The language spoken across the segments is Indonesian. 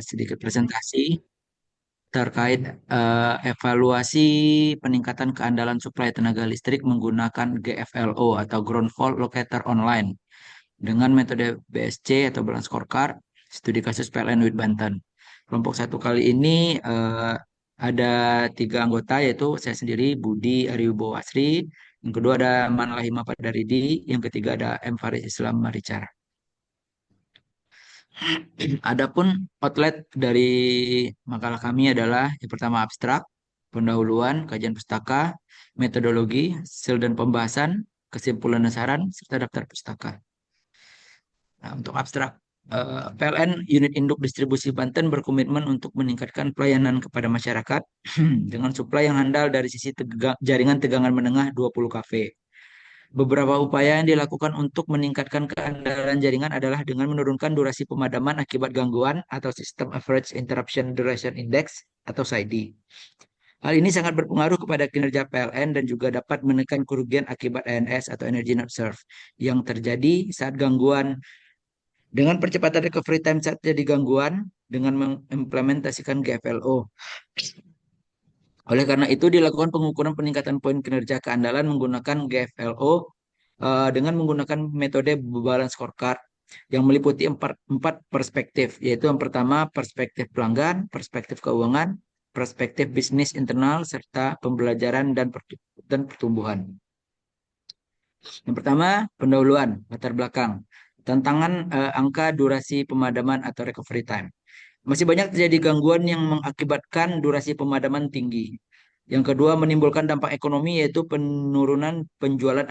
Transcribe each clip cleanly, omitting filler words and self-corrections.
Sedikit presentasi terkait evaluasi peningkatan keandalan suplai tenaga listrik menggunakan GFLO atau Ground Fault Locator Online dengan metode BSC atau Balance Scorecard, studi kasus PLN WIT Banten. Kelompok satu kali ini ada 3 anggota, yaitu saya sendiri, Budi Ariwibowo Asri, yang kedua ada Manlahima Padaridi, yang ketiga ada M. Faris Islam Maricar. Adapun outlet dari makalah kami adalah yang pertama abstrak, pendahuluan, kajian pustaka, metodologi, hasil dan pembahasan, kesimpulan dan saran, serta daftar pustaka. Nah, untuk abstrak, PLN Unit Induk Distribusi Banten berkomitmen untuk meningkatkan pelayanan kepada masyarakat dengan suplai yang handal dari sisi jaringan tegangan menengah 20 kV. Beberapa upaya yang dilakukan untuk meningkatkan keandalan jaringan adalah dengan menurunkan durasi pemadaman akibat gangguan atau System Average Interruption Duration Index atau SAIDI. Hal ini sangat berpengaruh kepada kinerja PLN dan juga dapat menekan kerugian akibat ENS atau Energy Not Served yang terjadi saat gangguan. Dengan percepatan recovery time saat terjadi gangguan dengan mengimplementasikan GFLO. Oleh karena itu dilakukan pengukuran peningkatan poin kinerja keandalan menggunakan GFLO dengan menggunakan metode balance scorecard yang meliputi empat perspektif, yaitu yang pertama perspektif pelanggan, perspektif keuangan, perspektif bisnis internal, serta pembelajaran dan pertumbuhan. Yang pertama, pendahuluan, latar belakang, tantangan angka durasi pemadaman atau recovery time. Masih banyak terjadi gangguan yang mengakibatkan durasi pemadaman tinggi. Yang kedua, menimbulkan dampak ekonomi, yaitu penurunan penjualan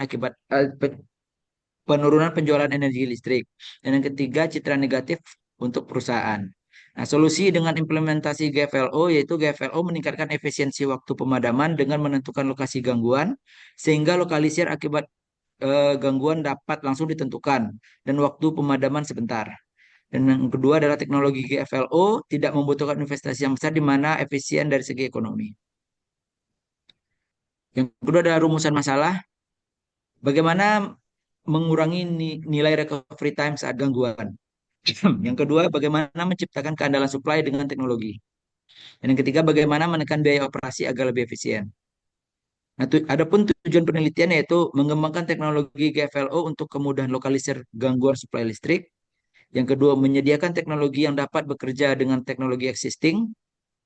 energi listrik. Dan yang ketiga, citra negatif untuk perusahaan. Nah, solusi dengan implementasi GFLO, yaitu GFLO meningkatkan efisiensi waktu pemadaman dengan menentukan lokasi gangguan, sehingga lokalisir akibat gangguan dapat langsung ditentukan, dan waktu pemadaman sebentar. Dan yang kedua adalah teknologi GFLO tidak membutuhkan investasi yang besar di mana efisien dari segi ekonomi. Yang kedua adalah rumusan masalah. Bagaimana mengurangi nilai recovery time saat gangguan. Yang kedua, bagaimana menciptakan keandalan supply dengan teknologi. Dan yang ketiga, bagaimana menekan biaya operasi agar lebih efisien. Nah, adapun tujuan penelitian yaitu mengembangkan teknologi GFLO untuk kemudahan lokalisir gangguan suplai listrik. Yang kedua, menyediakan teknologi yang dapat bekerja dengan teknologi existing.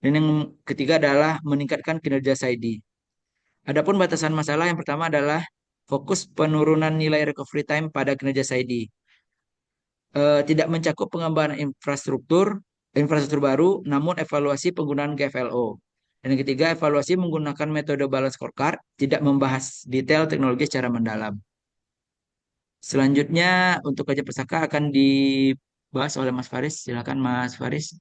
Dan yang ketiga adalah meningkatkan kinerja SAIDI. Adapun batasan masalah yang pertama adalah fokus penurunan nilai recovery time pada kinerja SAIDI. Tidak mencakup pengembangan infrastruktur baru, namun evaluasi penggunaan GFLO. Dan yang ketiga, evaluasi menggunakan metode balance scorecard, tidak membahas detail teknologi secara mendalam. Selanjutnya, untuk kajian pustaka akan dibahas oleh Mas Faris. Silakan Mas Faris.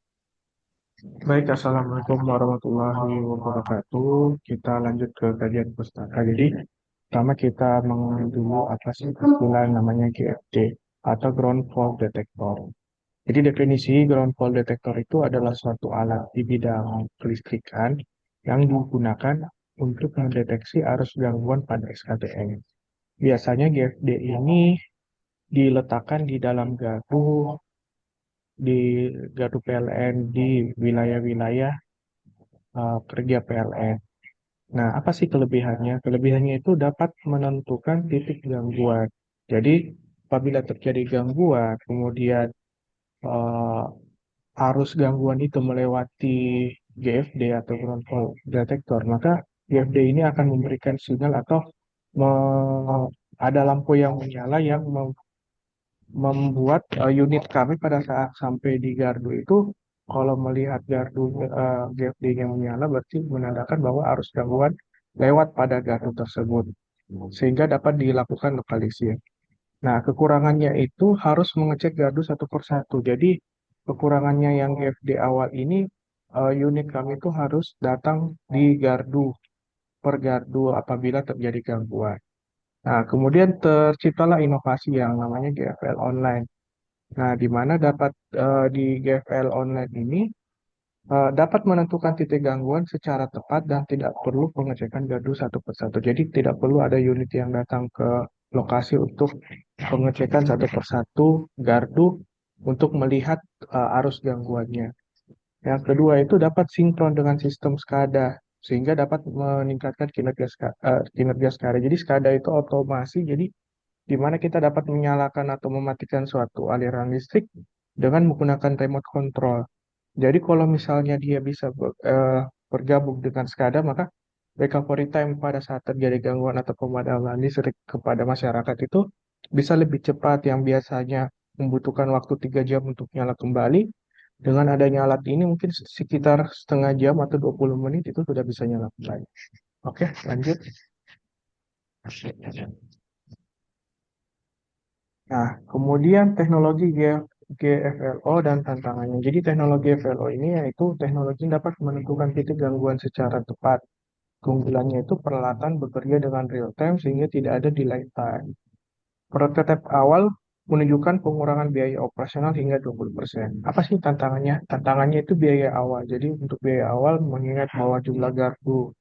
Baik, Assalamualaikum warahmatullahi wabarakatuh. Kita lanjut ke kajian pustaka. Jadi, pertama kita mengenai dulu apa sih istilah namanya GFD atau Ground Fault Detector. Jadi definisi Ground Fault Detector itu adalah suatu alat di bidang kelistrikan yang digunakan untuk mendeteksi arus gangguan pada SKTM. Biasanya GFD ini diletakkan di dalam di gardu PLN di wilayah-wilayah kerja PLN. Nah, apa sih kelebihannya? Kelebihannya itu dapat menentukan titik gangguan. Jadi, apabila terjadi gangguan, kemudian eh, arus gangguan itu melewati GFD atau ground fault detector, maka GFD ini akan memberikan sinyal atau ada lampu yang menyala yang membuat unit kami pada saat sampai di gardu itu kalau melihat gardu GFD-nya menyala berarti menandakan bahwa arus gangguan lewat pada gardu tersebut sehingga dapat dilakukan lokalisir. Nah, kekurangannya itu harus mengecek gardu satu persatu. Jadi kekurangannya yang GFD awal ini unit kami itu harus datang di gardu per gardu apabila terjadi gangguan. Nah, kemudian terciptalah inovasi yang namanya GFL online. Nah, di mana di GFL online ini dapat menentukan titik gangguan secara tepat dan tidak perlu pengecekan gardu satu persatu. Jadi tidak perlu ada unit yang datang ke lokasi untuk pengecekan satu persatu gardu untuk melihat arus gangguannya. Yang kedua itu dapat sinkron dengan sistem SCADA sehingga dapat meningkatkan kinerja SCADA. Jadi SCADA itu otomasi, jadi di mana kita dapat menyalakan atau mematikan suatu aliran listrik dengan menggunakan remote control. Jadi kalau misalnya dia bisa bergabung dengan SCADA, maka recovery time pada saat terjadi gangguan atau pemadaman listrik kepada masyarakat itu bisa lebih cepat, yang biasanya membutuhkan waktu 3 jam untuk nyala kembali. Dengan adanya alat ini mungkin sekitar setengah jam atau 20 menit itu sudah bisa nyala kembali. Oke, lanjut. Nah, kemudian teknologi GFLO dan tantangannya. Jadi teknologi GFLO ini yaitu teknologi yang dapat menentukan titik gangguan secara tepat. Keunggulannya itu peralatan bekerja dengan real time sehingga tidak ada delay time. Prototipe awal menunjukkan pengurangan biaya operasional hingga 20%. Apa sih tantangannya? Tantangannya itu biaya awal. Jadi untuk biaya awal mengingat bahwa jumlah gardu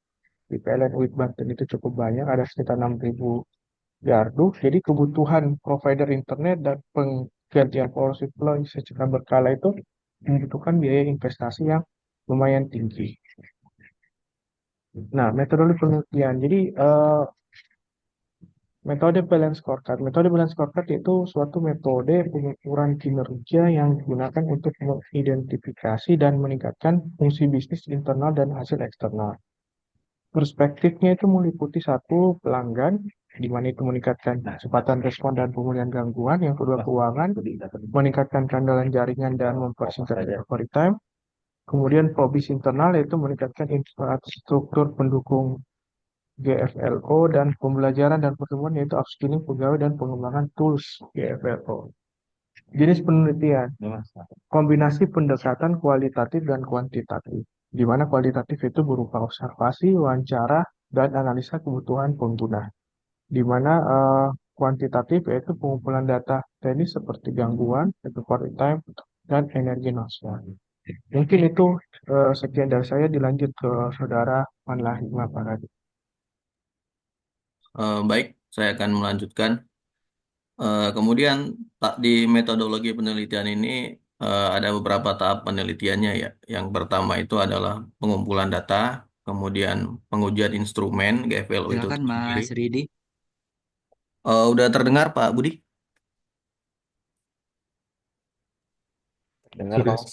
di PLN UIT Banten itu cukup banyak, ada sekitar 6.000 gardu. Jadi kebutuhan provider internet dan penggantian power supply secara berkala itu membutuhkan biaya investasi yang lumayan tinggi. Nah, metode penelitian. Jadi, metode balance scorecard. Metode balance scorecard itu suatu metode pengukuran kinerja yang digunakan untuk mengidentifikasi dan meningkatkan fungsi bisnis internal dan hasil eksternal. Perspektifnya itu meliputi satu, pelanggan, di mana itu meningkatkan kecepatan respon dan pemulihan gangguan. Yang kedua, keuangan, meningkatkan keandalan jaringan dan mempersingkat recovery time. Kemudian probis internal yaitu meningkatkan infrastruktur pendukung GFLO dan pembelajaran dan pertemuan yaitu upskilling pegawai dan pengembangan tools GFLO. Jenis penelitian, kombinasi pendekatan kualitatif dan kuantitatif, di mana kualitatif itu berupa observasi, wawancara, dan analisa kebutuhan pengguna. Di mana kuantitatif yaitu pengumpulan data teknis seperti gangguan, recovery time, dan energi nasional. Mungkin itu sekian dari saya, dilanjut ke Saudara Manlahi Maparadi. Baik, saya akan melanjutkan. Kemudian di metodologi penelitian ini ada beberapa tahap penelitiannya ya. Yang pertama itu adalah pengumpulan data, kemudian pengujian instrumen GFLO itu Silakan sendiri. Mas Ridi. Udah terdengar Pak Budi? Dengar Sudah. kok.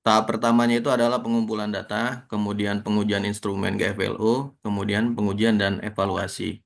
Tahap pertamanya itu adalah pengumpulan data, kemudian pengujian instrumen GFLO, kemudian pengujian dan evaluasi.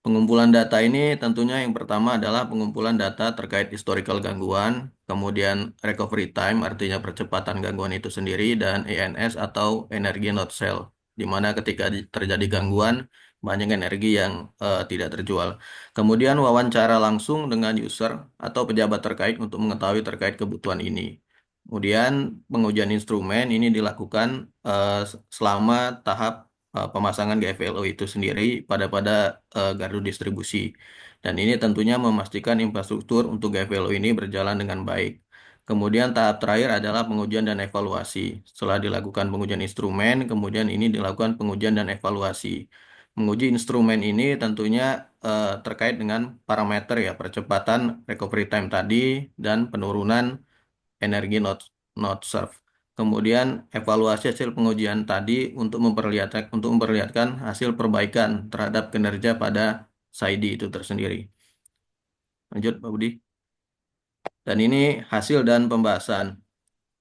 Pengumpulan data ini tentunya yang pertama adalah pengumpulan data terkait historical gangguan, kemudian recovery time artinya percepatan gangguan itu sendiri, dan ENS atau energi not sell, di mana ketika terjadi gangguan banyak energi yang tidak terjual. Kemudian wawancara langsung dengan user atau pejabat terkait untuk mengetahui terkait kebutuhan ini. Kemudian pengujian instrumen ini dilakukan selama tahap pemasangan GFLO itu sendiri pada gardu distribusi. Dan ini tentunya memastikan infrastruktur untuk GFLO ini berjalan dengan baik. Kemudian tahap terakhir adalah pengujian dan evaluasi. Setelah dilakukan pengujian instrumen, kemudian ini dilakukan pengujian dan evaluasi. Menguji instrumen ini tentunya terkait dengan parameter ya, percepatan recovery time tadi dan penurunan energi not serve. Kemudian evaluasi hasil pengujian tadi untuk memperlihatkan hasil perbaikan terhadap kinerja pada SAIDI itu tersendiri. Lanjut Pak Budi. Dan ini hasil dan pembahasan.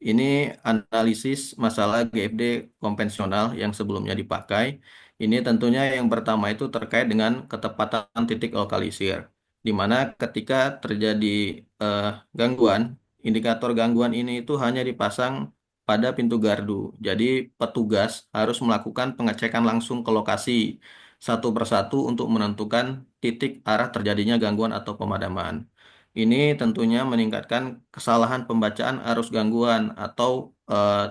Ini analisis masalah GFD konvensional yang sebelumnya dipakai. Ini tentunya yang pertama itu terkait dengan ketepatan titik lokalisir, di mana ketika terjadi eh, gangguan, indikator gangguan ini itu hanya dipasang pada pintu gardu. Jadi petugas harus melakukan pengecekan langsung ke lokasi satu persatu untuk menentukan titik arah terjadinya gangguan atau pemadaman. Ini tentunya meningkatkan kesalahan pembacaan arus gangguan atau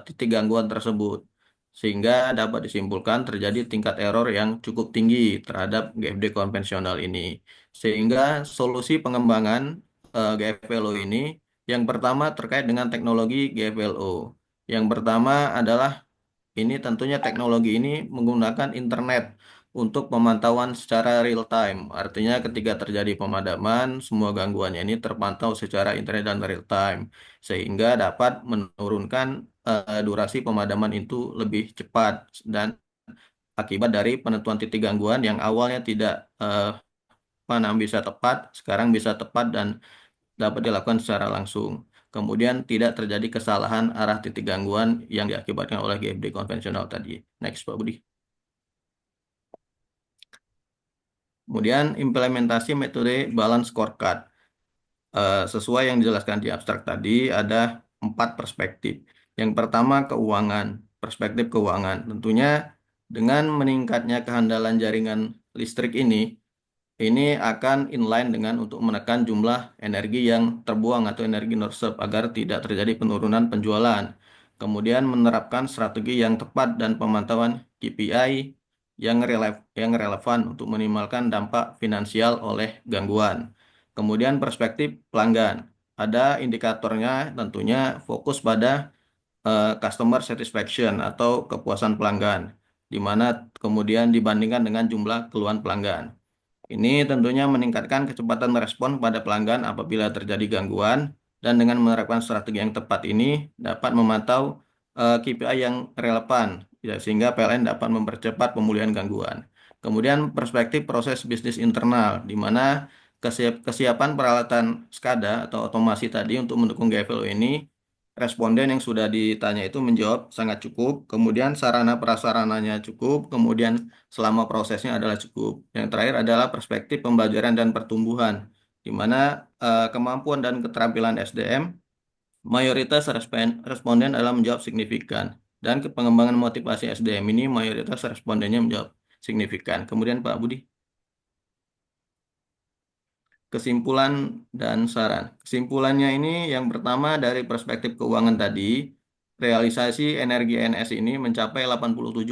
titik gangguan tersebut, sehingga dapat disimpulkan terjadi tingkat error yang cukup tinggi terhadap GFD konvensional ini. Sehingga solusi pengembangan GFLO ini yang pertama terkait dengan teknologi GFLO. Yang pertama adalah ini tentunya teknologi ini menggunakan internet untuk pemantauan secara real time. Artinya ketika terjadi pemadaman, semua gangguannya ini terpantau secara internet dan real time, sehingga dapat menurunkan durasi pemadaman itu lebih cepat dan akibat dari penentuan titik gangguan yang awalnya tidak mana bisa tepat, sekarang bisa tepat dan dapat dilakukan secara langsung. Kemudian tidak terjadi kesalahan arah titik gangguan yang diakibatkan oleh GFD konvensional tadi. Next, Pak Budi. Kemudian implementasi metode balance scorecard. Sesuai yang dijelaskan di abstrak tadi, ada 4 perspektif. Yang pertama, keuangan. Perspektif keuangan. Tentunya dengan meningkatnya kehandalan jaringan listrik ini akan inline dengan untuk menekan jumlah energi yang terbuang atau energi non-reserve agar tidak terjadi penurunan penjualan. Kemudian menerapkan strategi yang tepat dan pemantauan KPI yang relevan untuk minimalkan dampak finansial oleh gangguan. Kemudian perspektif pelanggan. Ada indikatornya tentunya fokus pada customer satisfaction atau kepuasan pelanggan, di mana kemudian dibandingkan dengan jumlah keluhan pelanggan. Ini tentunya meningkatkan kecepatan respon pada pelanggan apabila terjadi gangguan dan dengan menerapkan strategi yang tepat ini dapat memantau KPI yang relevan ya, sehingga PLN dapat mempercepat pemulihan gangguan. Kemudian perspektif proses bisnis internal di mana kesiapan peralatan SCADA atau otomasi tadi untuk mendukung GFLO ini responden yang sudah ditanya itu menjawab sangat cukup, kemudian sarana prasarananya cukup, kemudian selama prosesnya adalah cukup. Yang terakhir adalah perspektif pembelajaran dan pertumbuhan, di mana kemampuan dan keterampilan SDM mayoritas responden adalah menjawab signifikan, dan pengembangan motivasi SDM ini mayoritas respondennya menjawab signifikan. Kemudian Pak Budi. Kesimpulan dan saran. Kesimpulannya ini yang pertama dari perspektif keuangan tadi, realisasi energi NS ini mencapai 87%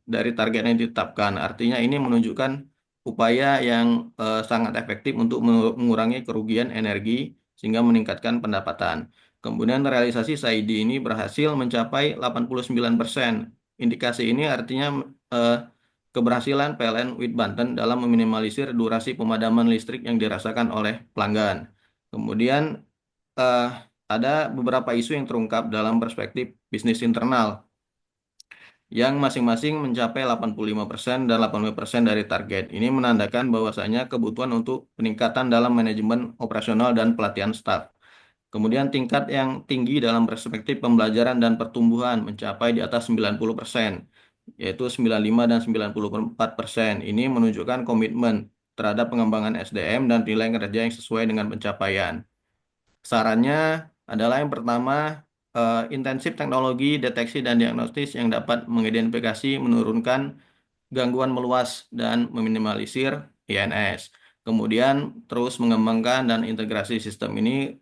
dari target yang ditetapkan. Artinya ini menunjukkan upaya yang sangat efektif untuk mengurangi kerugian energi sehingga meningkatkan pendapatan. Kemudian realisasi SAIDI ini berhasil mencapai 89%. Indikasi ini artinya eh, keberhasilan PLN Wit Banten dalam meminimalisir durasi pemadaman listrik yang dirasakan oleh pelanggan. Kemudian eh, ada beberapa isu yang terungkap dalam perspektif bisnis internal yang masing-masing mencapai 85% dan 80% dari target. Ini menandakan bahwasanya kebutuhan untuk peningkatan dalam manajemen operasional dan pelatihan staf. Kemudian tingkat yang tinggi dalam perspektif pembelajaran dan pertumbuhan mencapai di atas 90%, yaitu 95 dan 94%. Ini menunjukkan komitmen terhadap pengembangan SDM dan nilai kerja yang sesuai dengan pencapaian. Sarannya adalah yang pertama, intensif teknologi deteksi dan diagnostis yang dapat mengidentifikasi, menurunkan gangguan meluas dan meminimalisir INS. Kemudian terus mengembangkan dan integrasi sistem ini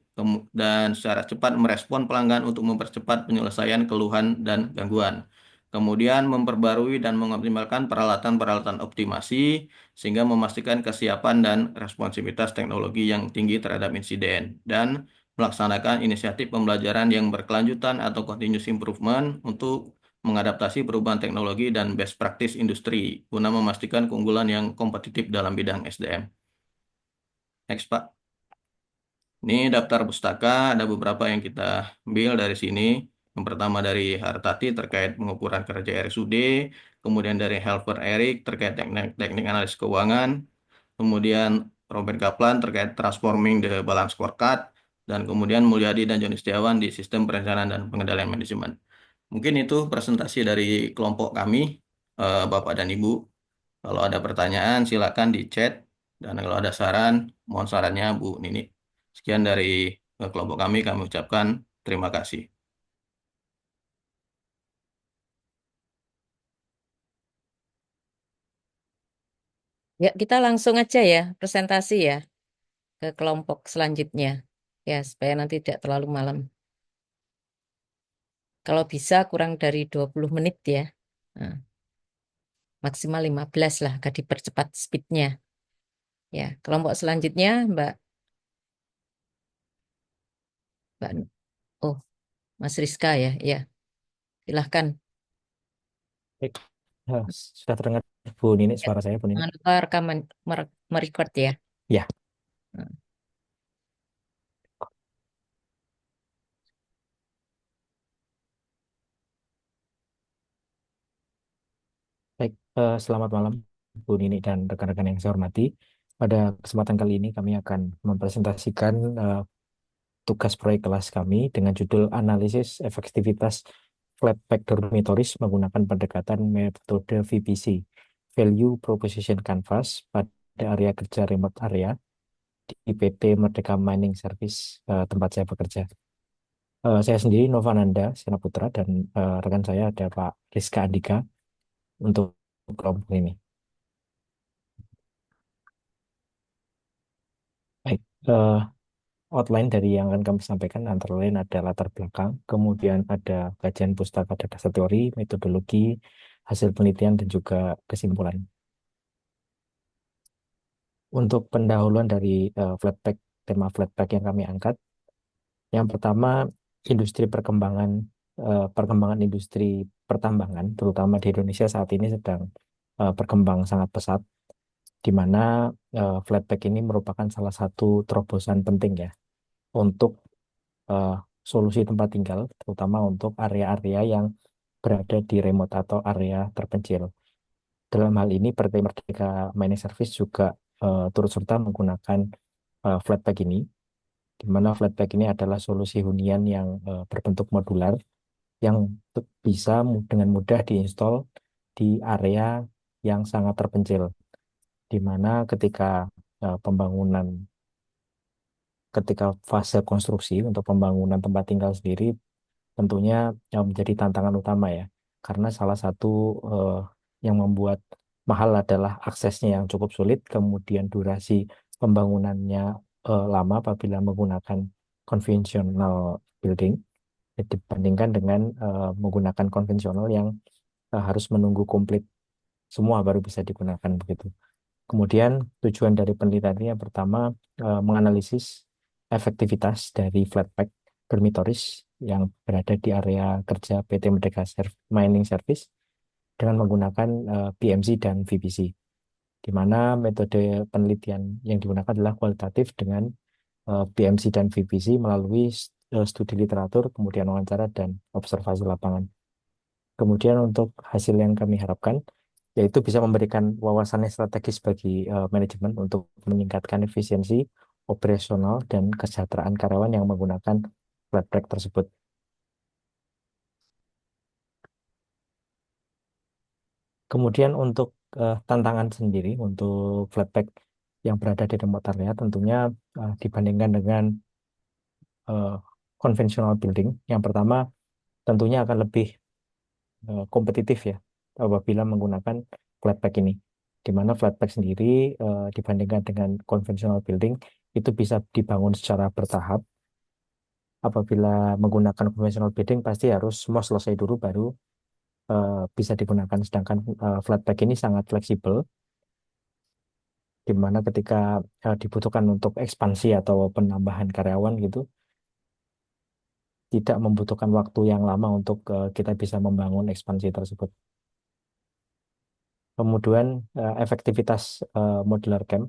dan secara cepat merespon pelanggan untuk mempercepat penyelesaian keluhan dan gangguan. Kemudian memperbarui dan mengoptimalkan peralatan-peralatan optimasi sehingga memastikan kesiapan dan responsivitas teknologi yang tinggi terhadap insiden dan melaksanakan inisiatif pembelajaran yang berkelanjutan atau continuous improvement untuk mengadaptasi perubahan teknologi dan best practice industri guna memastikan keunggulan yang kompetitif dalam bidang SDM. Next, Pak. Ini daftar pustaka, ada beberapa yang kita ambil dari sini. Yang pertama dari Hartati terkait pengukuran kerja RSUD, kemudian dari Helper Erik terkait teknik analis keuangan, kemudian Robert Kaplan terkait transforming the balance scorecard, dan kemudian Mulyadi dan Joni Setiawan di sistem perencanaan dan pengendalian manajemen. Mungkin itu presentasi dari kelompok kami, Bapak dan Ibu. Kalau ada pertanyaan, silakan di chat. Dan kalau ada saran, mohon sarannya Bu Nini. Sekian dari kelompok kami ucapkan terima kasih. Ya, kita langsung aja ya presentasi ya ke kelompok selanjutnya. Ya, supaya nanti tidak terlalu malam. Kalau bisa kurang dari 20 menit ya. Nah, maksimal 15 lah, agak dipercepat speednya. Ya, kelompok selanjutnya Mbak, oh, Mas Rizka ya. Ya, silahkan. Baik. Sudah terdengar Bu Nini Ya, suara saya, Bu Nini? jangan lupa rekaman merecord ya. Ya, Hmm. baik. Selamat malam Bu Nini dan rekan-rekan yang saya hormati. Pada kesempatan kali ini kami akan mempresentasikan tugas proyek kelas kami dengan judul Analisis Efektivitas Flatpak Dormitories menggunakan pendekatan metode VPC, Value Proposition Canvas, pada area kerja remote area di PT Merdeka Mining Service, tempat saya bekerja. Saya sendiri Novananda Senaputra dan rekan saya ada Pak Rizka Andika untuk kelompok ini. Baik, outline dari yang akan kami sampaikan antara lain ada latar belakang, kemudian ada kajian pustaka dasar teori, metodologi, hasil penelitian, dan juga kesimpulan. Untuk pendahuluan dari Flatpak, tema Flatpak yang kami angkat, yang pertama industri perkembangan industri pertambangan, terutama di Indonesia saat ini sedang berkembang sangat pesat, di mana Flatpak ini merupakan salah satu terobosan penting ya untuk eh, solusi tempat tinggal, terutama untuk area-area yang berada di remote atau area terpencil. Dalam hal ini, PT Merdeka Mining Service juga turut serta menggunakan Flatpak ini, di mana Flatpak ini adalah solusi hunian yang berbentuk modular yang bisa dengan mudah diinstal di area yang sangat terpencil, di mana ketika fase konstruksi untuk pembangunan tempat tinggal sendiri tentunya menjadi tantangan utama ya, karena salah satu eh, yang membuat mahal adalah aksesnya yang cukup sulit, kemudian durasi pembangunannya lama apabila menggunakan konvensional building dibandingkan dengan menggunakan konvensional yang harus menunggu komplit semua baru bisa digunakan begitu. Kemudian tujuan dari penelitian ini yang pertama menganalisis efektivitas dari Flatpak dormitories yang berada di area kerja PT Merdeka Mining Service dengan menggunakan PMC dan VPC, di mana metode penelitian yang digunakan adalah kualitatif dengan PMC dan VPC melalui studi literatur, kemudian wawancara dan observasi lapangan. Kemudian untuk hasil yang kami harapkan yaitu bisa memberikan wawasan yang strategis bagi manajemen untuk meningkatkan efisiensi operasional dan kesejahteraan karyawan yang menggunakan Flatpak tersebut. Kemudian untuk tantangan sendiri untuk Flatpak yang berada di remote area tentunya dibandingkan dengan eh, konvensional building, yang pertama tentunya akan lebih kompetitif ya apabila menggunakan Flatpak ini. Di mana Flatpak sendiri dibandingkan dengan konvensional building itu bisa dibangun secara bertahap. Apabila menggunakan konvensional building pasti harus mau selesai dulu baru bisa digunakan. Sedangkan Flatpak ini sangat fleksibel, di mana ketika dibutuhkan untuk ekspansi atau penambahan karyawan gitu, tidak membutuhkan waktu yang lama untuk kita bisa membangun ekspansi tersebut. Kemudian efektivitas modular camp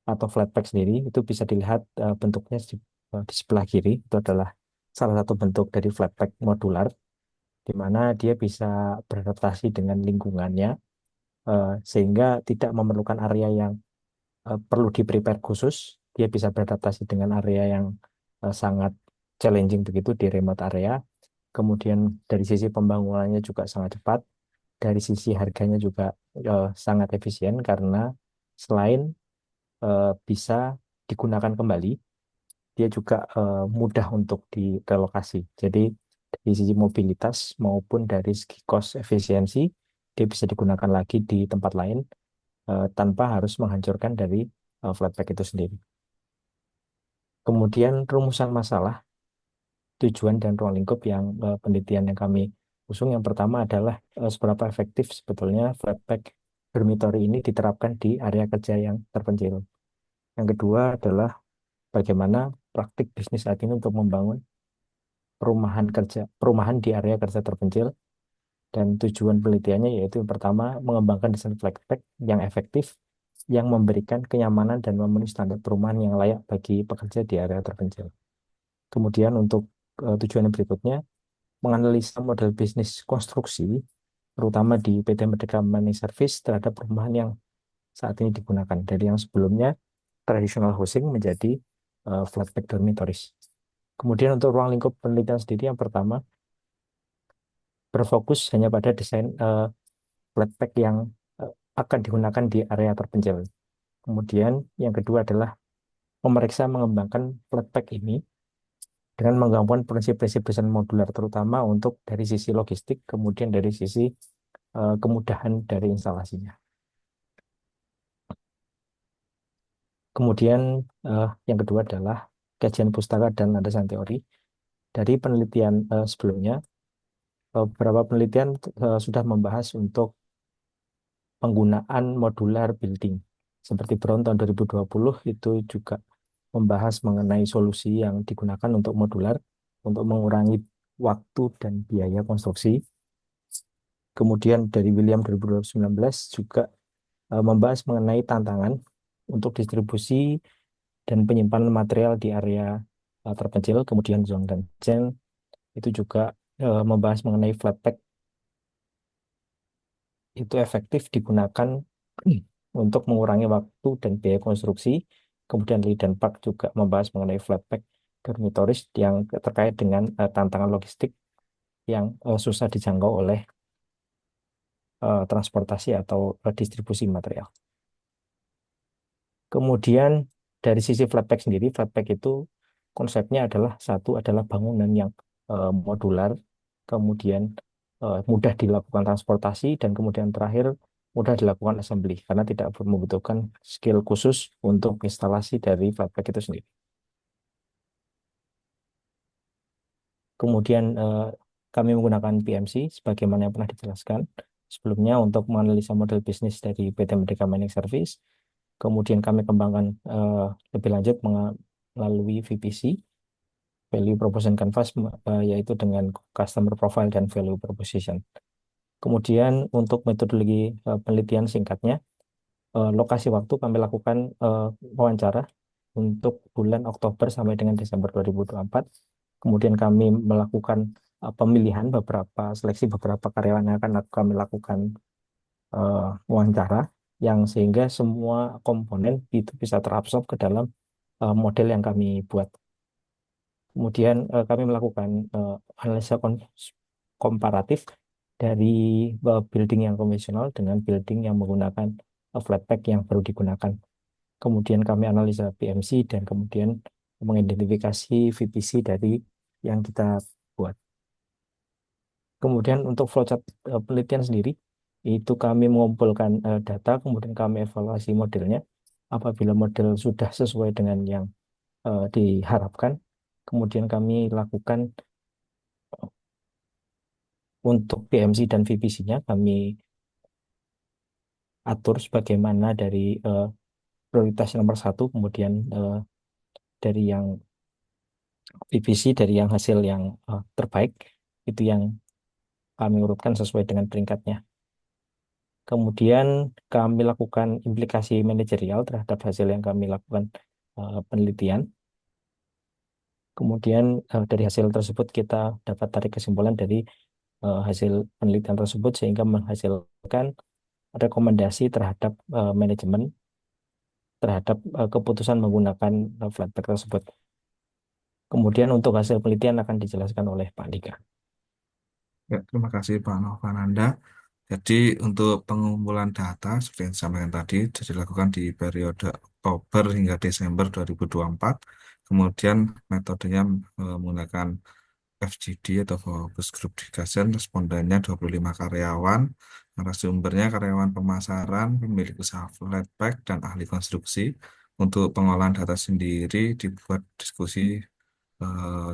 atau Flatpak sendiri itu bisa dilihat bentuknya di sebelah kiri, itu adalah salah satu bentuk dari Flatpak modular, di mana dia bisa beradaptasi dengan lingkungannya sehingga tidak memerlukan area yang perlu di-prepare khusus. Dia bisa beradaptasi dengan area yang sangat challenging begitu di remote area. Kemudian dari sisi pembangunannya juga sangat cepat, dari sisi harganya juga sangat efisien karena selain bisa digunakan kembali, dia juga mudah untuk direlokasi. Jadi dari sisi mobilitas maupun dari segi cost efisiensi, dia bisa digunakan lagi di tempat lain tanpa harus menghancurkan dari Flatpak itu sendiri. Kemudian rumusan masalah, tujuan dan ruang lingkup yang penelitian yang kami usung yang pertama adalah seberapa efektif sebetulnya Flatpak dormitory ini diterapkan di area kerja yang terpencil. Yang kedua adalah bagaimana praktik bisnis saat ini untuk membangun perumahan di area kerja terpencil. Dan tujuan penelitiannya yaitu yang pertama, mengembangkan desain flat pack yang efektif, yang memberikan kenyamanan dan memenuhi standar perumahan yang layak bagi pekerja di area terpencil. Kemudian untuk tujuan yang berikutnya, menganalisa model bisnis konstruksi, terutama di PT Merdeka Managed Service terhadap perumahan yang saat ini digunakan. Dari yang sebelumnya traditional housing menjadi flat pack dormitories. Kemudian untuk ruang lingkup penelitian sendiri, yang pertama berfokus hanya pada desain flat pack yang akan digunakan di area terpencil. Kemudian yang kedua adalah memeriksa mengembangkan flat pack ini dengan menggabungkan prinsip-prinsip desain modular, terutama untuk dari sisi logistik, kemudian dari sisi kemudahan dari instalasinya. Kemudian yang kedua adalah kajian pustaka dan landasan teori. Dari penelitian sebelumnya, beberapa penelitian sudah membahas untuk penggunaan modular building. Seperti Brown tahun 2020 itu juga membahas mengenai solusi yang digunakan untuk modular untuk mengurangi waktu dan biaya konstruksi. Kemudian dari William 2019 juga membahas mengenai tantangan untuk distribusi dan penyimpanan material di area terpencil. Kemudian Zhang dan Chen itu juga membahas mengenai flat pack itu efektif digunakan untuk mengurangi waktu dan biaya konstruksi. Kemudian Lee dan Park juga membahas mengenai flat pack dormitories yang terkait dengan tantangan logistik yang susah dijangkau oleh transportasi atau distribusi material. Kemudian dari sisi flat pack sendiri, flat pack itu konsepnya adalah satu adalah bangunan yang modular, kemudian mudah dilakukan transportasi, dan kemudian terakhir mudah dilakukan assembly karena tidak membutuhkan skill khusus untuk instalasi dari flat pack itu sendiri. Kemudian kami menggunakan PMC sebagaimana yang pernah dijelaskan sebelumnya untuk menganalisa model bisnis dari PT Merdeka Mining Service. Kemudian kami kembangkan lebih lanjut melalui VPC, Value Proposition Canvas, yaitu dengan Customer Profile dan Value Proposition. Kemudian untuk metodologi penelitian singkatnya, lokasi waktu kami lakukan wawancara untuk bulan Oktober sampai dengan Desember 2024. Kemudian kami melakukan pemilihan seleksi beberapa karyawan yang akan kami lakukan wawancara, yang sehingga semua komponen itu bisa terabsorb ke dalam model yang kami buat. Kemudian kami melakukan analisa komparatif dari building yang konvensional dengan building yang menggunakan flat pack yang baru digunakan. Kemudian kami analisa PMC dan kemudian mengidentifikasi VPC dari yang kita buat. Kemudian untuk flowchart penelitian sendiri, itu kami mengumpulkan data, kemudian kami evaluasi modelnya. Apabila model sudah sesuai dengan yang diharapkan, kemudian kami lakukan untuk PMC dan VPC-nya, kami atur sebagaimana dari prioritas nomor satu, kemudian dari yang VPC, dari yang hasil yang terbaik, itu yang kami urutkan sesuai dengan peringkatnya. Kemudian kami lakukan implikasi manajerial terhadap hasil yang kami lakukan penelitian. Kemudian dari hasil tersebut kita dapat tarik kesimpulan dari hasil penelitian tersebut sehingga menghasilkan rekomendasi terhadap manajemen terhadap keputusan menggunakan flat pack tersebut. Kemudian untuk hasil penelitian akan dijelaskan oleh Pak Dika. Ya, terima kasih Pak Novananda. Jadi untuk pengumpulan data seperti yang disampaikan tadi sudah dilakukan di periode Oktober hingga Desember 2024. Kemudian metodenya menggunakan FGD atau Focus Group Discussion, respondennya 25 karyawan, narasumbernya karyawan pemasaran, pemilik usaha flat pack, dan ahli konstruksi. Untuk pengolahan data sendiri dibuat diskusi eh,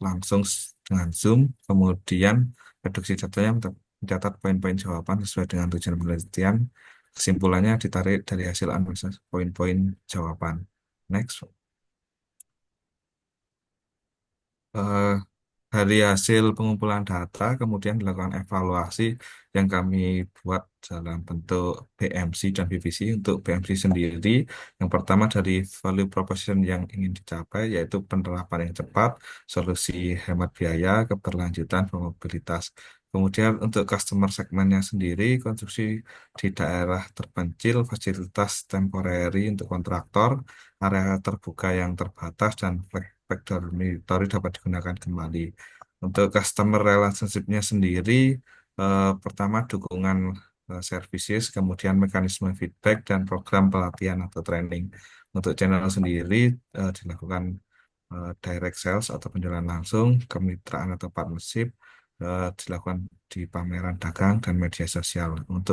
langsung dengan Zoom, kemudian reduksi datanya mencatat poin-poin jawaban sesuai dengan tujuan penelitian. Kesimpulannya ditarik dari hasil analisis poin-poin jawaban. Next. Eh, dari hasil pengumpulan data, kemudian dilakukan evaluasi yang kami buat dalam bentuk BMC dan BVC. Untuk BMC sendiri, yang pertama dari value proposition yang ingin dicapai, yaitu penerapan yang cepat, solusi hemat biaya, keberlanjutan, mobilitas. Kemudian untuk customer segmennya sendiri, konstruksi di daerah terpencil, fasilitas temporary untuk kontraktor, area terbuka yang terbatas, dan flag dormitory dapat digunakan kembali. Untuk customer relationship-nya sendiri, pertama dukungan services, kemudian mekanisme feedback, dan program pelatihan atau training. Untuk channel sendiri, dilakukan direct sales atau penjualan langsung, kemitraan atau partnership, dilakukan di pameran dagang dan media sosial. Untuk